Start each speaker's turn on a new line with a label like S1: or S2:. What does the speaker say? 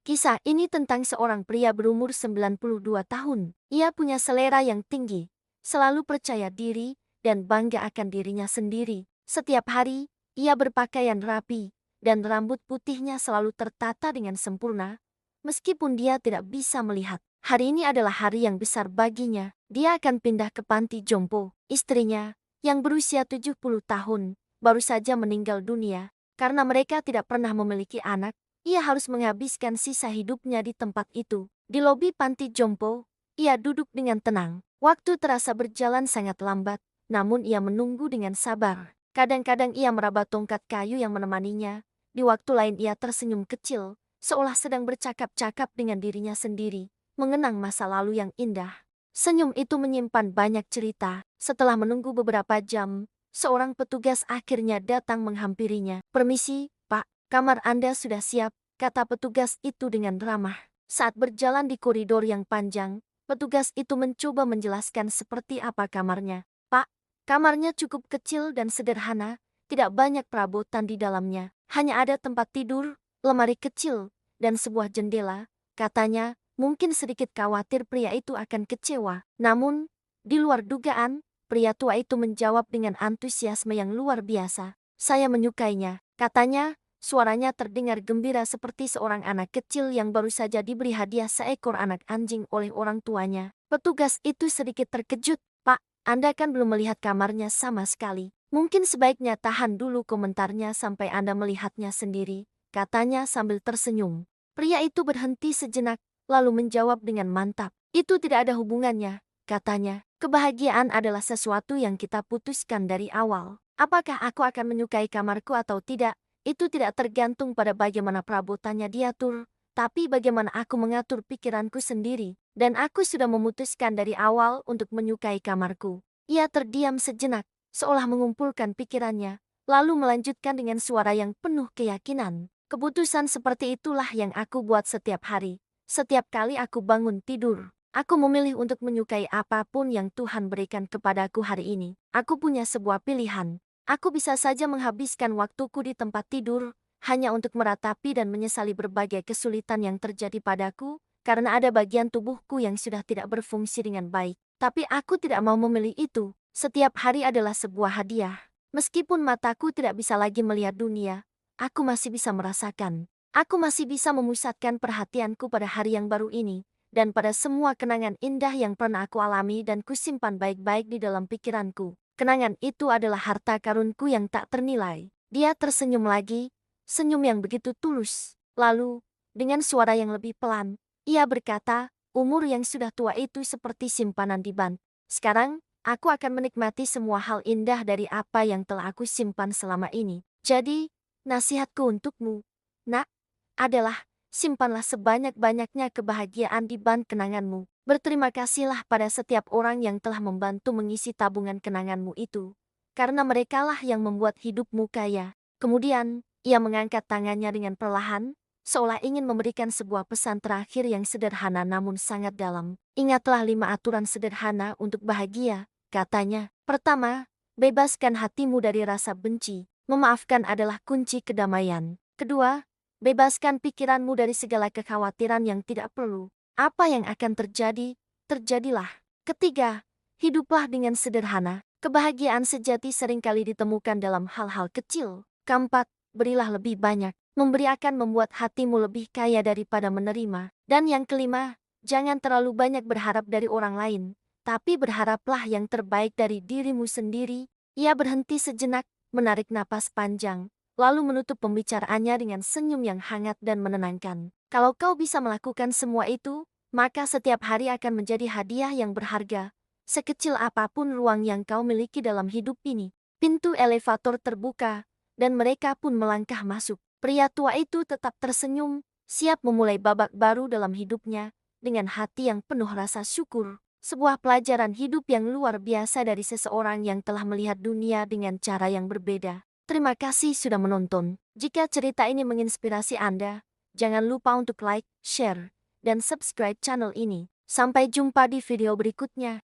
S1: Kisah ini tentang seorang pria berumur 92 tahun. Ia punya selera yang tinggi, selalu percaya diri, dan bangga akan dirinya sendiri. Setiap hari, ia berpakaian rapi, dan rambut putihnya selalu tertata dengan sempurna. Meskipun dia tidak bisa melihat, hari ini adalah hari yang besar baginya. Dia akan pindah ke panti jompo. Istrinya, yang berusia 70 tahun, baru saja meninggal dunia. Karena mereka tidak pernah memiliki anak, ia harus menghabiskan sisa hidupnya di tempat itu. Di lobi panti jompo, ia duduk dengan tenang. Waktu terasa berjalan sangat lambat, namun ia menunggu dengan sabar. Kadang-kadang ia meraba tongkat kayu yang menemaninya. Di waktu lain ia tersenyum kecil, seolah sedang bercakap-cakap dengan dirinya sendiri, mengenang masa lalu yang indah. Senyum itu menyimpan banyak cerita. Setelah menunggu beberapa jam, seorang petugas akhirnya datang menghampirinya. "Permisi, Pak. Kamar Anda sudah siap," kata petugas itu dengan ramah. Saat berjalan di koridor yang panjang, petugas itu mencoba menjelaskan seperti apa kamarnya. "Pak, kamarnya cukup kecil dan sederhana, tidak banyak perabotan di dalamnya. Hanya ada tempat tidur, lemari kecil, dan sebuah jendela," katanya. Mungkin sedikit khawatir pria itu akan kecewa. Namun, di luar dugaan, pria tua itu menjawab dengan antusiasme yang luar biasa. "Saya menyukainya," katanya. Suaranya terdengar gembira seperti seorang anak kecil yang baru saja diberi hadiah seekor anak anjing oleh orang tuanya. Petugas itu sedikit terkejut. "Pak, Anda kan belum melihat kamarnya sama sekali. Mungkin sebaiknya tahan dulu komentarnya sampai Anda melihatnya sendiri," katanya sambil tersenyum. Pria itu berhenti sejenak, lalu menjawab dengan mantap. "Itu tidak ada hubungannya," katanya. "Kebahagiaan adalah sesuatu yang kita putuskan dari awal. Apakah aku akan menyukai kamarku atau tidak, itu tidak tergantung pada bagaimana perabotannya diatur, tapi bagaimana aku mengatur pikiranku sendiri. Dan aku sudah memutuskan dari awal untuk menyukai kamarku." Ia terdiam sejenak, seolah mengumpulkan pikirannya, lalu melanjutkan dengan suara yang penuh keyakinan. "Keputusan seperti itulah yang aku buat setiap hari. Setiap kali aku bangun tidur, aku memilih untuk menyukai apapun yang Tuhan berikan kepadaku hari ini. Aku punya sebuah pilihan. Aku bisa saja menghabiskan waktuku di tempat tidur, hanya untuk meratapi dan menyesali berbagai kesulitan yang terjadi padaku, karena ada bagian tubuhku yang sudah tidak berfungsi dengan baik. Tapi aku tidak mau memilih itu. Setiap hari adalah sebuah hadiah. Meskipun mataku tidak bisa lagi melihat dunia, aku masih bisa merasakan. Aku masih bisa memusatkan perhatianku pada hari yang baru ini, dan pada semua kenangan indah yang pernah aku alami dan kusimpan baik-baik di dalam pikiranku. Kenangan itu adalah harta karunku yang tak ternilai." Dia tersenyum lagi, senyum yang begitu tulus. Lalu, dengan suara yang lebih pelan, ia berkata, "Umur yang sudah tua itu seperti simpanan di bank. Sekarang, aku akan menikmati semua hal indah dari apa yang telah aku simpan selama ini. Jadi, nasihatku untukmu, nak, adalah simpanlah sebanyak-banyaknya kebahagiaan di bank kenanganmu. Berterima kasihlah pada setiap orang yang telah membantu mengisi tabungan kenanganmu itu, karena merekalah yang membuat hidupmu kaya." Kemudian, ia mengangkat tangannya dengan perlahan, seolah ingin memberikan sebuah pesan terakhir yang sederhana namun sangat dalam. "Ingatlah 5 aturan sederhana untuk bahagia," katanya. "Pertama, bebaskan hatimu dari rasa benci. Memaafkan adalah kunci kedamaian. Kedua, bebaskan pikiranmu dari segala kekhawatiran yang tidak perlu. Apa yang akan terjadi, terjadilah. Ketiga, hiduplah dengan sederhana. Kebahagiaan sejati seringkali ditemukan dalam hal-hal kecil. Keempat, berilah lebih banyak. Memberi akan membuat hatimu lebih kaya daripada menerima. Dan yang kelima, jangan terlalu banyak berharap dari orang lain, tapi berharaplah yang terbaik dari dirimu sendiri." Ia berhenti sejenak, menarik napas panjang, lalu menutup pembicaraannya dengan senyum yang hangat dan menenangkan. Kalau kau bisa melakukan semua itu, maka setiap hari akan menjadi hadiah yang berharga, sekecil apapun ruang yang kau miliki dalam hidup ini. Pintu elevator terbuka, dan mereka pun melangkah masuk. Pria tua itu tetap tersenyum, siap memulai babak baru dalam hidupnya, dengan hati yang penuh rasa syukur. Sebuah pelajaran hidup yang luar biasa dari seseorang yang telah melihat dunia dengan cara yang berbeda. Terima kasih sudah menonton. Jika cerita ini menginspirasi Anda, jangan lupa untuk like, share, dan subscribe channel ini. Sampai jumpa di video berikutnya.